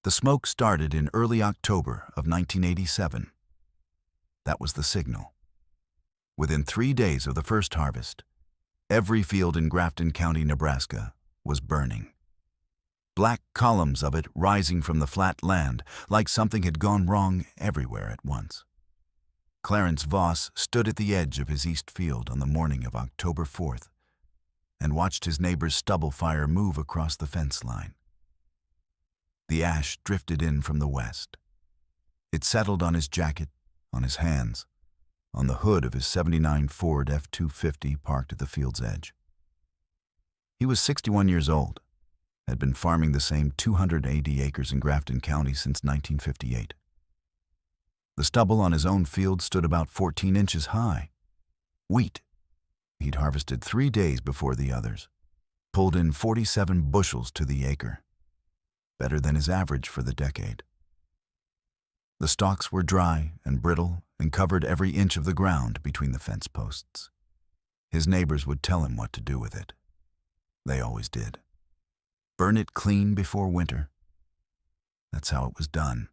The smoke started in early October of 1987. That was the signal. Within 3 days of the first harvest, every field in Grafton County, Nebraska, was burning. Black columns of it rising from the flat land like something had gone wrong everywhere at once. Clarence Voss stood at the edge of his east field on the morning of October 4th and watched his neighbor's stubble fire move across the fence line. The ash drifted in from the west. It settled on his jacket, on his hands, on the hood of his '79 Ford F-250 parked at the field's edge. He was 61 years old, had been farming the same 280 acres in Grafton County since 1958. The stubble on his own field stood about 14 inches high. Wheat. He'd harvested 3 days before the others, pulled in 47 bushels to the acre, better than his average for the decade. The stalks were dry and brittle and covered every inch of the ground between the fence posts. His neighbors would tell him what to do with it. They always did. Burn it clean before winter. That's how it was done.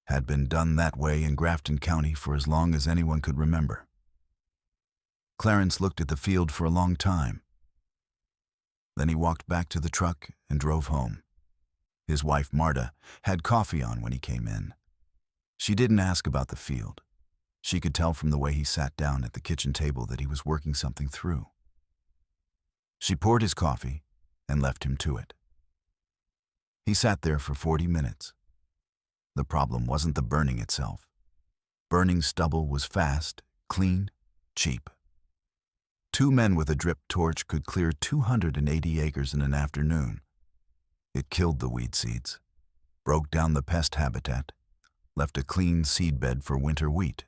Had been done that way in Grafton County for as long as anyone could remember. Clarence looked at the field for a long time. Then he walked back to the truck and drove home. His wife, Marta, had coffee on when he came in. She didn't ask about the field. She could tell from the way he sat down at the kitchen table that he was working something through. She poured his coffee and left him to it. He sat there for 40 minutes. The problem wasn't the burning itself. Burning stubble was fast, clean, cheap. 2 men with a drip torch could clear 280 acres in an afternoon. It killed the weed seeds, broke down the pest habitat, left a clean seedbed for winter wheat.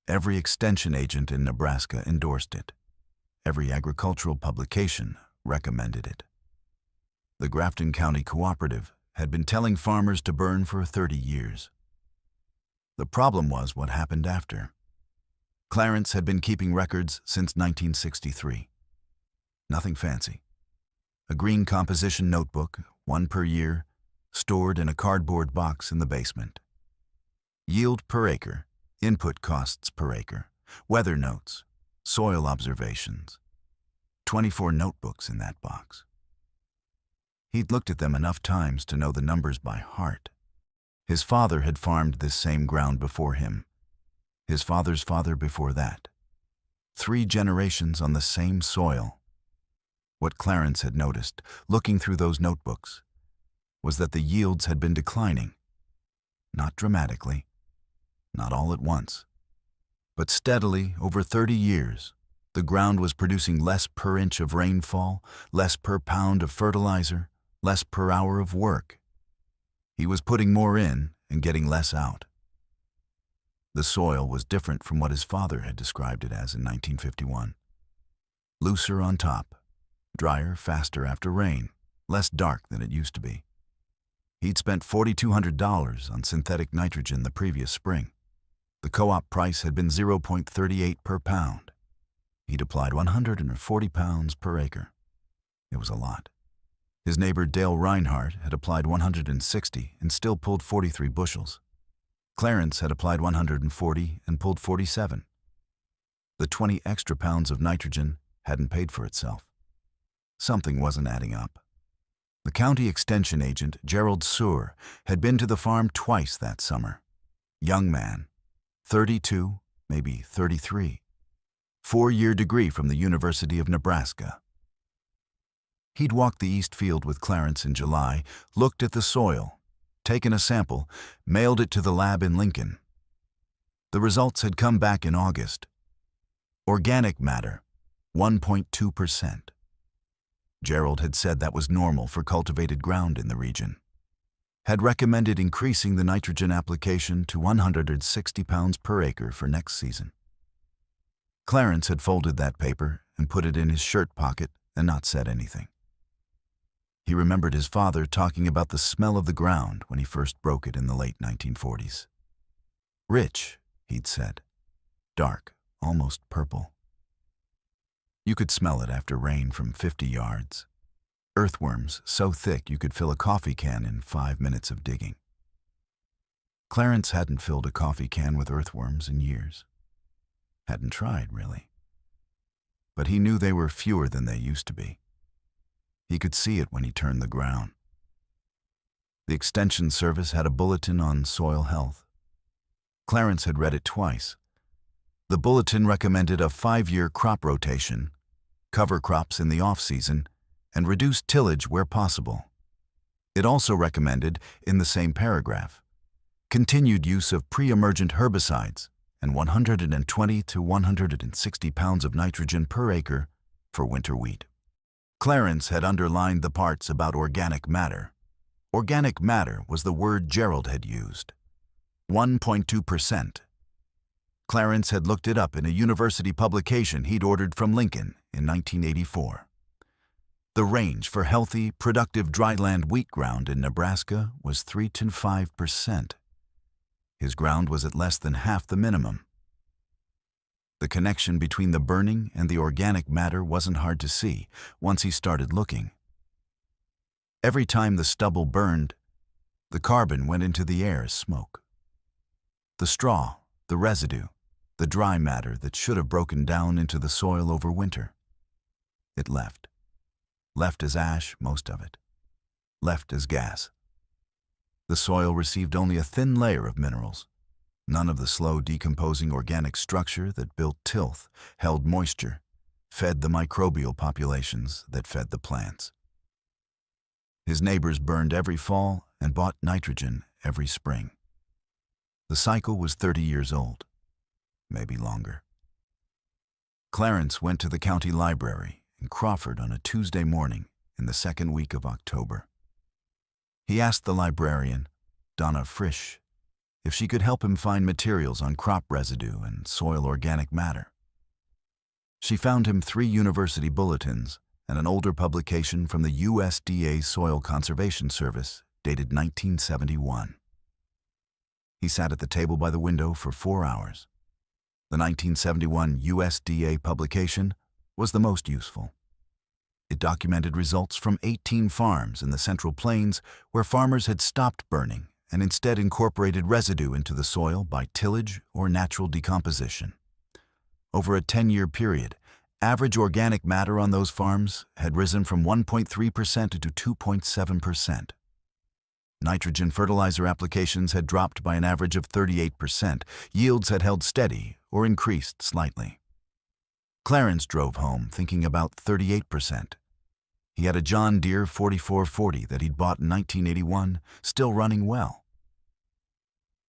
Every extension agent in Nebraska endorsed it. Every agricultural publication recommended it. The Grafton County Cooperative had been telling farmers to burn for 30 years. The problem was what happened after. Clarence had been keeping records since 1963. Nothing fancy. A green composition notebook, 1 per year, stored in a cardboard box in the basement. Yield per acre, input costs per acre, weather notes, soil observations. 24 notebooks in that box. He'd looked at them enough times to know the numbers by heart. His father had farmed this same ground before him. His father's father before that. 3 generations on the same soil. What Clarence had noticed, looking through those notebooks, was that the yields had been declining. Not dramatically, not all at once, but steadily over 30 years. The ground was producing less per inch of rainfall, less per pound of fertilizer, less per hour of work. He was putting more in and getting less out. The soil was different from what his father had described it as in 1951. Looser on top, drier faster after rain, less dark than it used to be. He'd spent $4,200 on synthetic nitrogen the previous spring. The co-op price had been 0.38 per pound. He'd applied 140 pounds per acre. It was a lot. His neighbor Dale Reinhardt had applied 160 and still pulled 43 bushels. Clarence had applied 140 and pulled 47. The 20 extra pounds of nitrogen hadn't paid for itself. Something wasn't adding up. The county extension agent, Gerald Sear, had been to the farm twice that summer. Young man, 32, maybe 33. 4-year degree from the University of Nebraska. He'd walked the east field with Clarence in July, looked at the soil, taken a sample, mailed it to the lab in Lincoln. The results had come back in August. Organic matter, 1.2%. Gerald had said that was normal for cultivated ground in the region. Had recommended increasing the nitrogen application to 160 pounds per acre for next season. Clarence had folded that paper and put it in his shirt pocket and not said anything. He remembered his father talking about the smell of the ground when he first broke it in the late 1940s. Rich, he'd said. Dark, almost purple. You could smell it after rain from 50 yards. earthworms so thick you could fill a coffee can in 5 minutes of digging. Clarence hadn't filled a coffee can with earthworms in years. Hadn't tried, really. But he knew they were fewer than they used to be. He could see it when he turned the ground. The Extension Service had a bulletin on soil health. Clarence had read it twice. The bulletin recommended a 5-year crop rotation, cover crops in the off-season, and reduce tillage where possible. It also recommended, in the same paragraph, continued use of pre-emergent herbicides and 120 to 160 pounds of nitrogen per acre for winter wheat. Clarence had underlined the parts about organic matter. Organic matter was the word Gerald had used. 1.2%. Clarence had looked it up in a university publication he'd ordered from Lincoln in 1984. The range for healthy, productive dryland wheat ground in Nebraska was 3 to 5%. His ground was at less than half the minimum. The connection between the burning and the organic matter wasn't hard to see once he started looking. Every time the stubble burned, the carbon went into the air as smoke. The straw, the residue, the dry matter that should have broken down into the soil over winter. It left. Left as ash, most of it. Left as gas. The soil received only a thin layer of minerals. None of the slow decomposing organic structure that built tilth, held moisture, fed the microbial populations that fed the plants. His neighbors burned every fall and bought nitrogen every spring. The cycle was 30 years old, maybe longer. Clarence went to the county library in Crawford on a Tuesday morning in the second week of October. He asked the librarian, Donna Frisch, if she could help him find materials on crop residue and soil organic matter. She found him 3 university bulletins and an older publication from the USDA Soil Conservation Service dated 1971. He sat at the table by the window for 4 hours. The 1971 USDA publication was the most useful. It documented results from 18 farms in the Central Plains where farmers had stopped burning and instead incorporated residue into the soil by tillage or natural decomposition. Over a 10-year period, average organic matter on those farms had risen from 1.3% to 2.7%. Nitrogen fertilizer applications had dropped by an average of 38%. Yields had held steady or increased slightly. Clarence drove home thinking about 38%. He had a John Deere 4440 that he'd bought in 1981, still running well.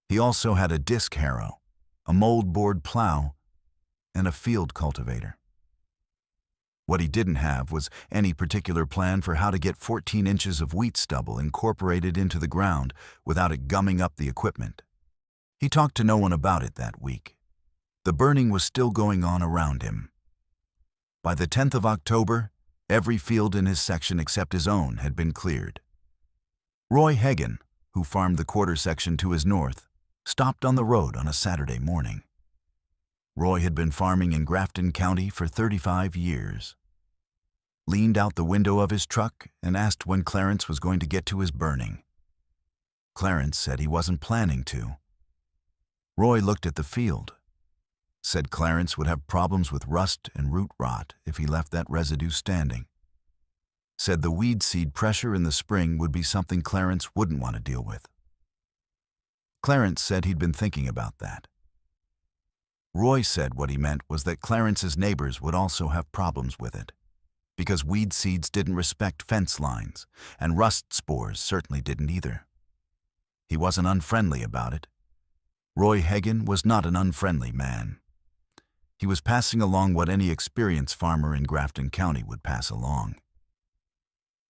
He also had a disc harrow, a moldboard plow, and a field cultivator. What he didn't have was any particular plan for how to get 14 inches of wheat stubble incorporated into the ground without it gumming up the equipment. He talked to no one about it that week. The burning was still going on around him. By the 10th of October, every field in his section except his own had been cleared. Roy Hagen, who farmed the quarter section to his north, stopped on the road on a Saturday morning. Roy had been farming in Grafton County for 35 years. Leaned out the window of his truck and asked when Clarence was going to get to his burning. Clarence said he wasn't planning to. Roy looked at the field, said Clarence would have problems with rust and root rot if he left that residue standing. Said the weed seed pressure in the spring would be something Clarence wouldn't want to deal with. Clarence said he'd been thinking about that. Roy said what he meant was that Clarence's neighbors would also have problems with it, because weed seeds didn't respect fence lines, and rust spores certainly didn't either. He wasn't unfriendly about it. Roy Hagen was not an unfriendly man. He was passing along what any experienced farmer in Grafton County would pass along.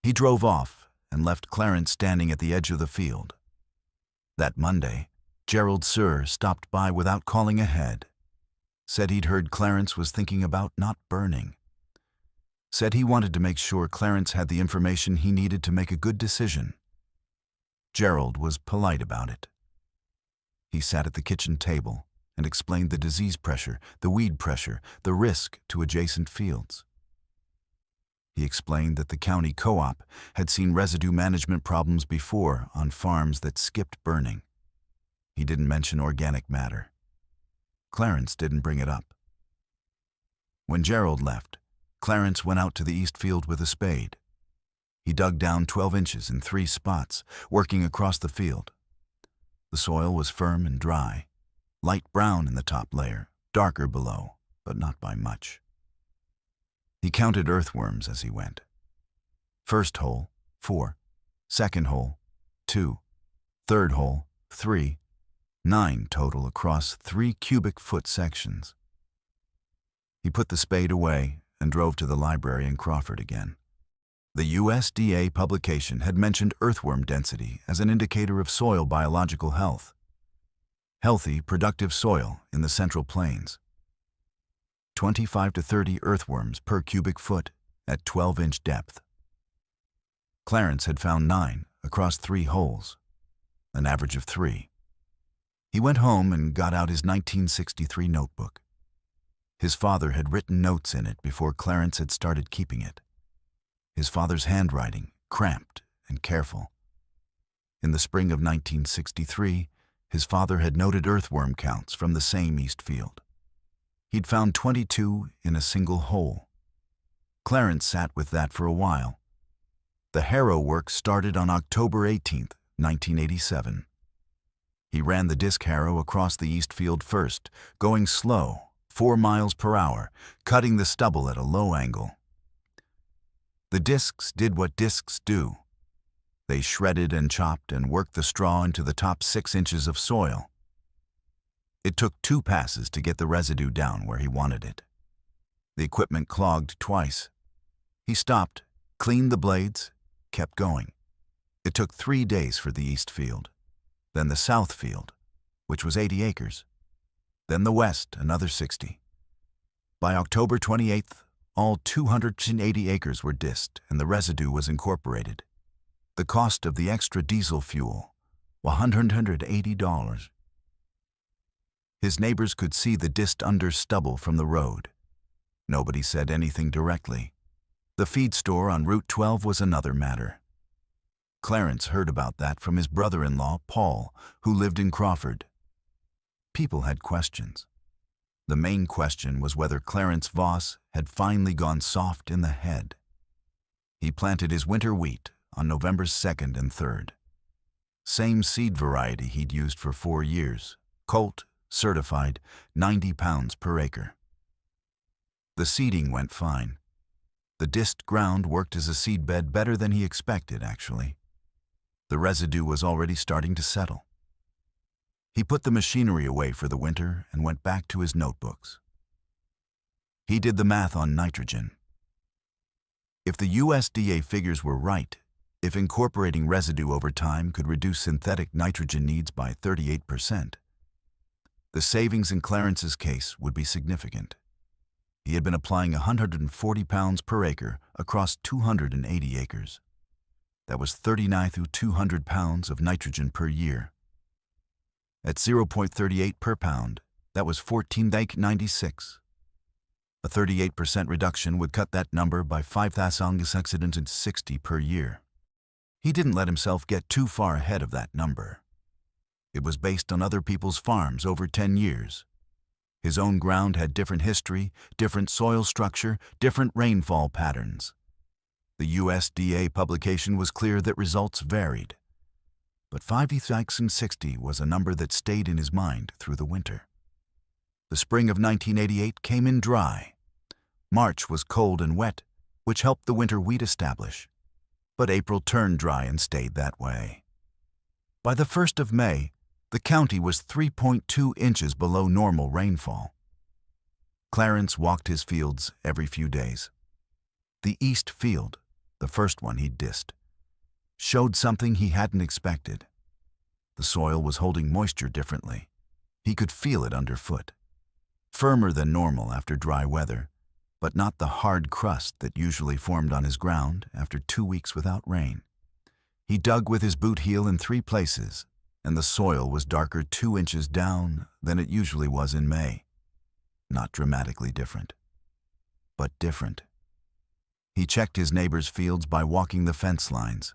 He drove off and left Clarence standing at the edge of the field. That Monday, Gerald Suhr stopped by without calling ahead. Said he'd heard Clarence was thinking about not burning. Said he wanted to make sure Clarence had the information he needed to make a good decision. Gerald was polite about it. He sat at the kitchen table and explained the disease pressure, the weed pressure, the risk to adjacent fields. He explained that the county co-op had seen residue management problems before on farms that skipped burning. He didn't mention organic matter. Clarence didn't bring it up. When Gerald left, Clarence went out to the east field with a spade. He dug down 12 inches in 3 spots, working across the field. The soil was firm and dry, light brown in the top layer, darker below, but not by much. He counted earthworms as he went. First hole, 4. Second hole, 2. Third hole, 3. 9 total across 3 cubic foot sections. He put the spade away and drove to the library in Crawford again. The USDA publication had mentioned earthworm density as an indicator of soil biological health. Healthy, productive soil in the Central Plains. 25 to 30 earthworms per cubic foot at 12-inch depth. Clarence had found 9 across 3 holes, an average of 3. He went home and got out his 1963 notebook. His father had written notes in it before Clarence had started keeping it. His father's handwriting, cramped and careful. In the spring of 1963, his father had noted earthworm counts from the same east field. He'd found 22 in a single hole. Clarence sat with that for a while. The harrow work started on October 18, 1987. He ran the disc harrow across the east field first, going slow, 4 miles per hour, cutting the stubble at a low angle. The discs did what discs do. They shredded and chopped and worked the straw into the top 6 inches of soil. It took 2 passes to get the residue down where he wanted it. The equipment clogged twice. He stopped, cleaned the blades, kept going. It took 3 days for the east field, then the south field, which was 80 acres, then the west, another 60. By October 28th, all 280 acres were disked and the residue was incorporated. The cost of the extra diesel fuel, $180. His neighbors could see the disked under stubble from the road. Nobody said anything directly. The feed store on Route 12 was another matter. Clarence heard about that from his brother-in-law, Paul, who lived in Crawford. People had questions. The main question was whether Clarence Voss had finally gone soft in the head. He planted his winter wheat on November 2nd and 3rd. Same seed variety he'd used for 4 years, Colt, certified, 90 pounds per acre. The seeding went fine. The disked ground worked as a seed bed better than he expected, actually. The residue was already starting to settle. He put the machinery away for the winter and went back to his notebooks. He did the math on nitrogen. If the USDA figures were right, if incorporating residue over time could reduce synthetic nitrogen needs by 38%, the savings in Clarence's case would be significant. He had been applying 140 pounds per acre across 280 acres. That was 39 to 200 pounds of nitrogen per year. At 0.38 per pound, that was 14.96. A 38% reduction would cut that number by 5,660 per year. He didn't let himself get too far ahead of that number. It was based on other people's farms over 10 years. His own ground had different history, different soil structure, different rainfall patterns. The USDA publication was clear that results varied. But 5,660 was a number that stayed in his mind through the winter. The spring of 1988 came in dry. March was cold and wet, which helped the winter wheat establish. But April turned dry and stayed that way. By the 1st of May, the county was 3.2 inches below normal rainfall. Clarence walked his fields every few days. The east field, the first one he'd disked, showed something he hadn't expected. The soil was holding moisture differently. He could feel it underfoot. Firmer than normal after dry weather, but not the hard crust that usually formed on his ground after 2 weeks without rain. He dug with his boot heel in 3 places, and the soil was darker 2 inches down than it usually was in May. Not dramatically different, but different. He checked his neighbor's fields by walking the fence lines.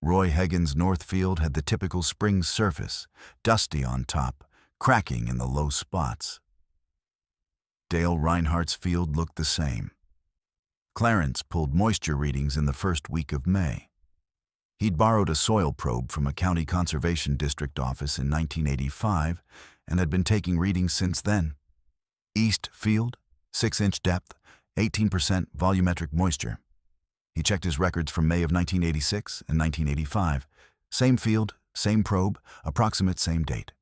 Roy Hagen's north field had the typical spring surface, dusty on top, cracking in the low spots. Dale Reinhardt's field looked the same. Clarence pulled moisture readings in the first week of May. He'd borrowed a soil probe from a county conservation district office in 1985 and had been taking readings since then. East field, 6-inch depth, 18% volumetric moisture. He checked his records from May of 1986 and 1985. Same field, same probe, approximate same date.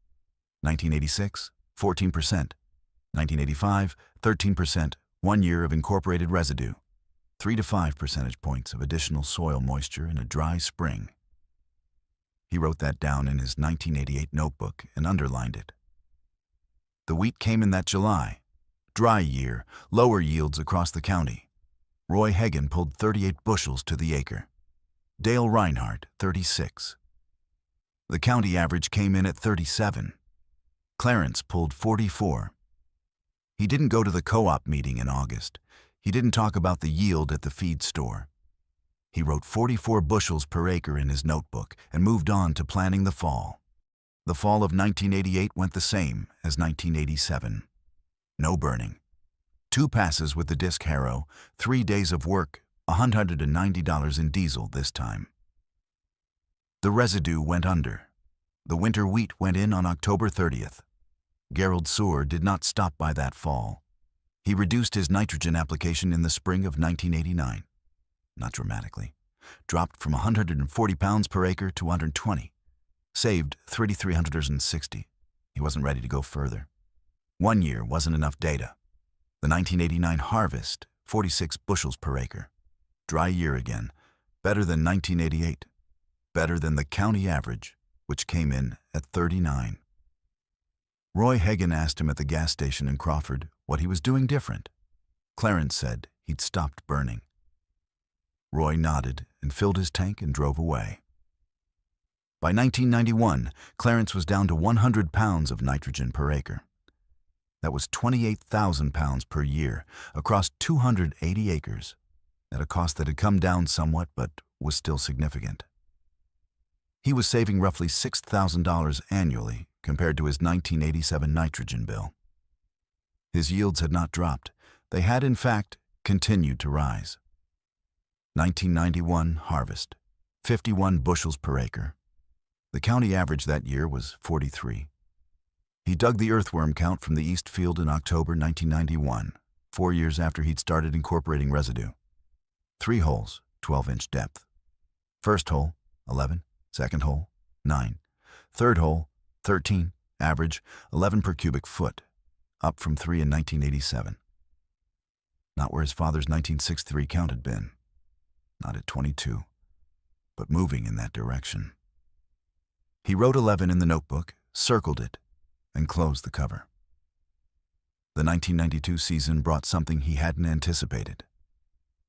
1986, 14%. 1985, 13%, 1 year of incorporated residue. 3 to 5 percentage points of additional soil moisture in a dry spring. He wrote that down in his 1988 notebook and underlined it. The wheat came in that July. Dry year, lower yields across the county. Roy Hagen pulled 38 bushels to the acre. Dale Reinhardt, 36. The county average came in at 37. Clarence pulled 44. He didn't go to the co-op meeting in August. He didn't talk about the yield at the feed store. He wrote 44 bushels per acre in his notebook and moved on to planning the fall. The fall of 1988 went the same as 1987. No burning. 2 passes with the disc harrow, 3 days of work, $190 in diesel this time. The residue went under. The winter wheat went in on October 30th. Gerald Sewer did not stop by that fall. He reduced his nitrogen application in the spring of 1989. Not dramatically. Dropped from 140 pounds per acre to 120. Saved $3,360. He wasn't ready to go further. 1 year wasn't enough data. The 1989 harvest, 46 bushels per acre. Dry year again. Better than 1988. Better than the county average, which came in at 39. Roy Hagen asked him at the gas station in Crawford what he was doing different. Clarence said he'd stopped burning. Roy nodded and filled his tank and drove away. By 1991, Clarence was down to 100 pounds of nitrogen per acre. That was 28,000 pounds per year across 280 acres, at a cost that had come down somewhat but was still significant. He was saving roughly $6,000 annually compared to his 1987 nitrogen bill. His yields had not dropped. They had, in fact, continued to rise. 1991 harvest, 51 bushels per acre. The county average that year was 43. He dug the earthworm count from the east field in October 1991, 4 years after he'd started incorporating residue. 3 holes, 12-inch depth. First hole, 11. Second hole, 9. Third hole, 13. Average, 11 per cubic foot, up from 3 in 1987. Not where his father's 1963 count had been. Not at 22, but moving in that direction. He wrote 11 in the notebook, circled it, and closed the cover. The 1992 season brought something he hadn't anticipated.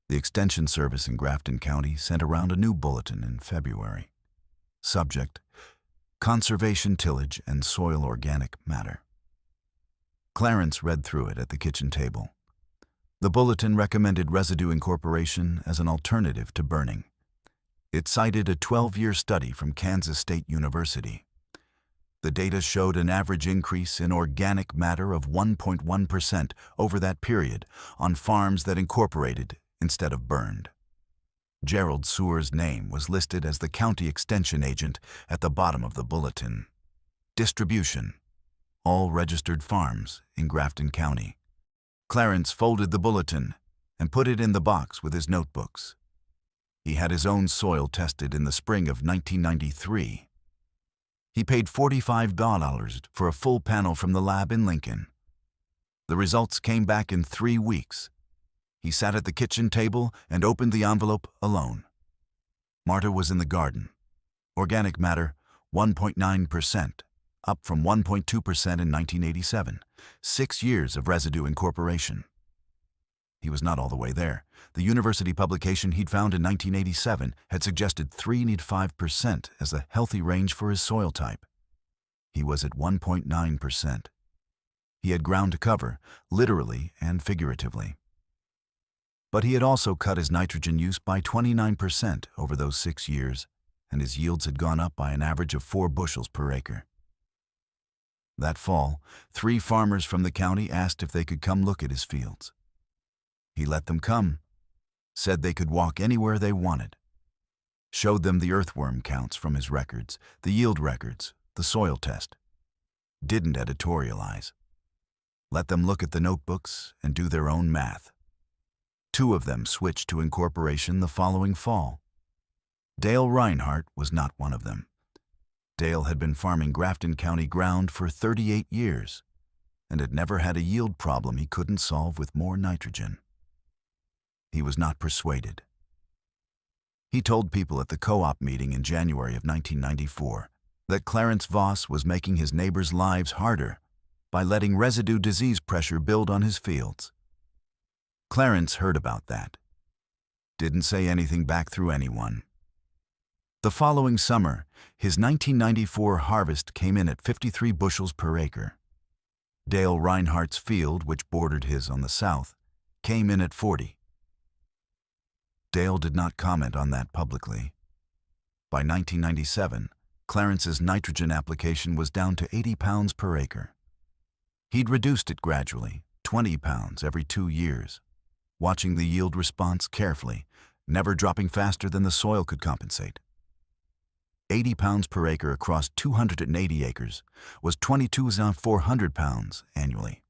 The Extension Service in Grafton County sent around a new bulletin in February. Subject: Conservation Tillage and Soil Organic Matter. Clarence read through it at the kitchen table. The bulletin recommended residue incorporation as an alternative to burning. It cited a 12-year study from Kansas State University. The data showed an average increase in organic matter of 1.1% over that period on farms that incorporated instead of burned. Gerald Sewer's name was listed as the county extension agent at the bottom of the bulletin. Distribution: all registered farms in Grafton County. Clarence folded the bulletin and put it in the box with his notebooks. He had his own soil tested in the spring of 1993. He paid $45 for a full panel from the lab in Lincoln. The results came back in 3 weeks. He sat at the kitchen table and opened the envelope alone. Marta was in the garden. Organic matter, 1.9%, up from 1.2% in 1987. 6 years of residue incorporation. He was not all the way there. The university publication he'd found in 1987 had suggested 3.5% as a healthy range for his soil type. He was at 1.9%. He had ground to cover, literally and figuratively. But he had also cut his nitrogen use by 29% over those 6 years, and his yields had gone up by an average of 4 bushels per acre. That fall, 3 farmers from the county asked if they could come look at his fields. He let them come, said they could walk anywhere they wanted, showed them the earthworm counts from his records, the yield records, the soil test. Didn't editorialize. Let them look at the notebooks and do their own math. 2 of them switched to incorporation the following fall. Dale Reinhardt was not one of them. Dale had been farming Grafton County ground for 38 years and had never had a yield problem he couldn't solve with more nitrogen. He was not persuaded. He told people at the co-op meeting in January of 1994 that Clarence Voss was making his neighbors' lives harder by letting residue disease pressure build on his fields. Clarence heard about that. Didn't say anything back through anyone. The following summer, his 1994 harvest came in at 53 bushels per acre. Dale Reinhardt's field, which bordered his on the south, came in at 40. Dale did not comment on that publicly. By 1997, Clarence's nitrogen application was down to 80 pounds per acre. He'd reduced it gradually, 20 pounds every 2 years, watching the yield response carefully, never dropping faster than the soil could compensate. 80 pounds per acre across 280 acres was 22,400 pounds annually.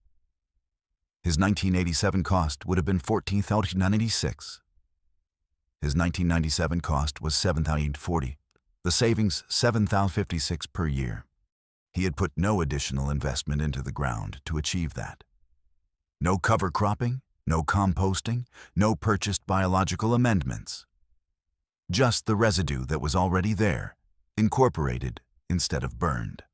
His 1987 cost would have been $14,096. His 1997 cost was $7,040. The savings, $7,056 per year. He had put no additional investment into the ground to achieve that. No cover cropping, no composting, no purchased biological amendments. Just the residue that was already there, incorporated instead of burned.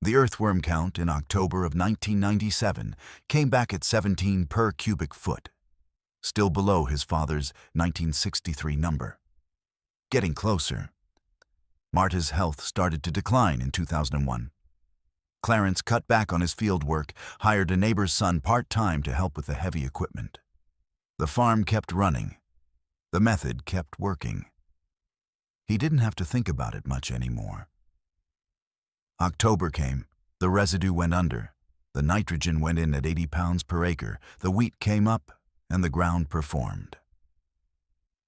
The earthworm count in October of 1997 came back at 17 per cubic foot, still below his father's 1963 number. Getting closer. Marta's health started to decline in 2001. Clarence cut back on his field work, hired a neighbor's son part-time to help with the heavy equipment. The farm kept running. The method kept working. He didn't have to think about it much anymore. October came. The residue went under. The nitrogen went in at 80 pounds per acre. The wheat came up, and the ground performed.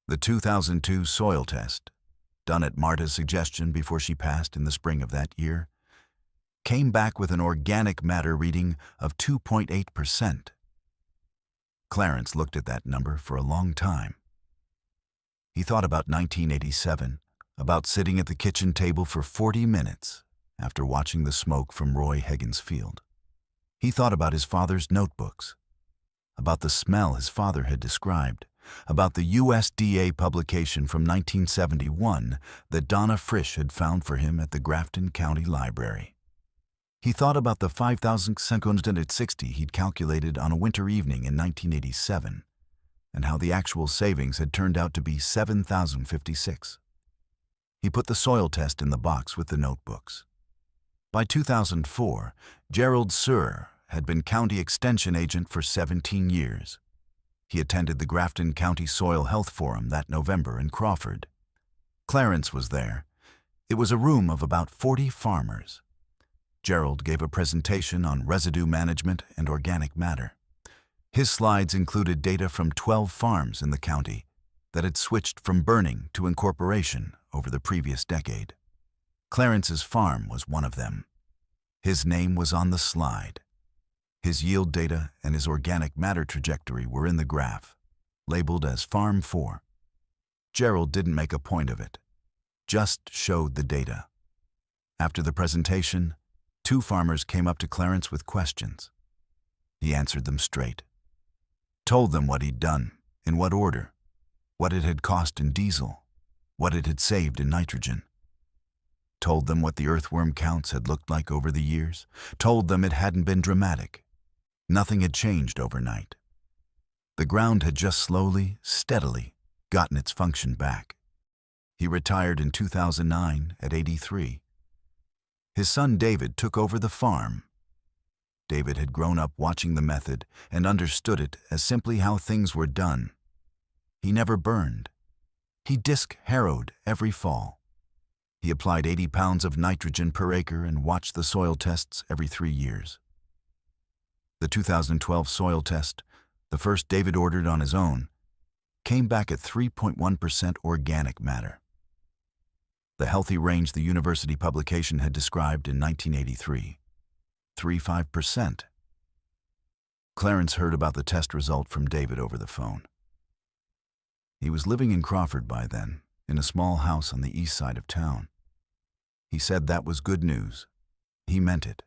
The 2002 soil test, done at Marta's suggestion before she passed in the spring of that year, came back with an organic matter reading of 2.8%. Clarence looked at that number for a long time. He thought about 1987, about sitting at the kitchen table for 40 minutes after watching the smoke from Roy Hagen's field. He thought about his father's notebooks, about the smell his father had described, about the USDA publication from 1971 that Donna Frisch had found for him at the Grafton County Library. He thought about the 5,660 he'd calculated on a winter evening in 1987, and how the actual savings had turned out to be 7,056. He put the soil test in the box with the notebooks. By 2004, Gerald Suhr had been county extension agent for 17 years. He attended the Grafton County Soil Health Forum that November in Crawford. Clarence was there. It was a room of about 40 farmers. Gerald gave a presentation on residue management and organic matter. His slides included data from 12 farms in the county that had switched from burning to incorporation over the previous decade. Clarence's farm was one of them. His name was on the slide. His yield data and his organic matter trajectory were in the graph, labeled as Farm 4. Gerald didn't make a point of it, just showed the data. After the presentation, 2 farmers came up to Clarence with questions. He answered them straight. Told them what he'd done, in what order, what it had cost in diesel, what it had saved in nitrogen. Told them what the earthworm counts had looked like over the years, told them it hadn't been dramatic. Nothing had changed overnight. The ground had just slowly, steadily gotten its function back. He retired in 2009 at 83. His son David took over the farm. David had grown up watching the method and understood it as simply how things were done. He never burned. He disc harrowed every fall. He applied 80 pounds of nitrogen per acre and watched the soil tests every 3 years. The 2012 soil test, the first David ordered on his own, came back at 3.1% organic matter. The healthy range the university publication had described in 1983, 3.5%. Clarence heard about the test result from David over the phone. He was living in Crawford by then, in a small house on the east side of town. He said that was good news. He meant it.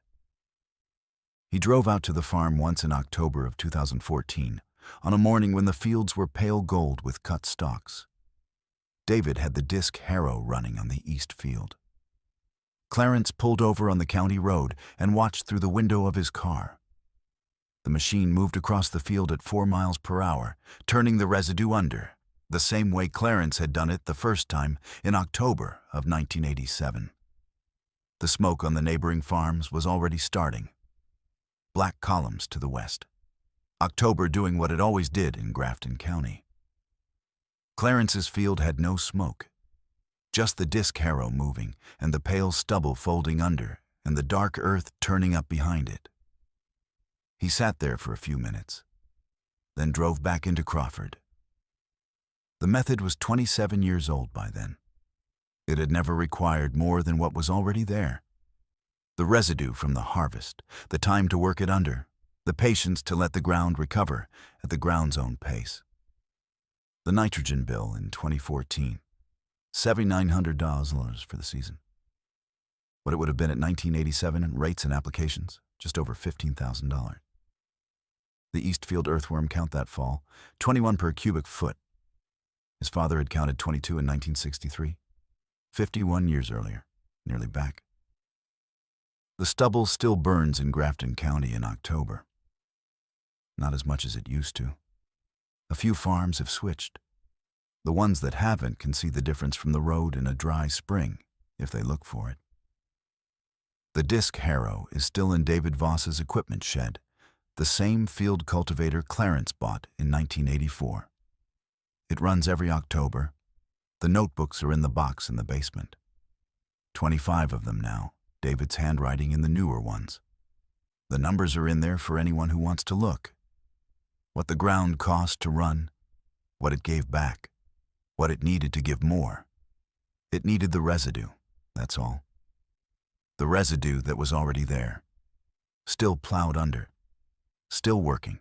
He drove out to the farm once in October of 2014, on a morning when the fields were pale gold with cut stalks. David had the disc harrow running on the east field. Clarence pulled over on the county road and watched through the window of his car. The machine moved across the field at 4 miles per hour, turning the residue under, the same way Clarence had done it the first time in October of 1987. The smoke on the neighboring farms was already starting. Black columns to the west. October doing what it always did in Grafton County. Clarence's field had no smoke. Just the disc harrow moving and the pale stubble folding under and the dark earth turning up behind it. He sat there for a few minutes, then drove back into Crawford. The method was 27 years old by then. It had never required more than what was already there. The residue from the harvest, the time to work it under, the patience to let the ground recover at the ground's own pace. The nitrogen bill in 2014, $7,900 for the season. What it would have been at 1987 in rates and applications, just over $15,000. The Eastfield earthworm count that fall, 21 per cubic foot. His father had counted 22 in 1963, 51 years earlier, nearly back. The stubble still burns in Grafton County in October. Not as much as it used to. A few farms have switched. The ones that haven't can see the difference from the road in a dry spring, if they look for it. The disc harrow is still in David Voss's equipment shed, the same field cultivator Clarence bought in 1984. It runs every October. The notebooks are in the box in the basement. 25 of them now, David's handwriting in the newer ones. The numbers are in there for anyone who wants to look. What the ground cost to run, what it gave back, what it needed to give more. It needed the residue, that's all. The residue that was already there, still plowed under, still working.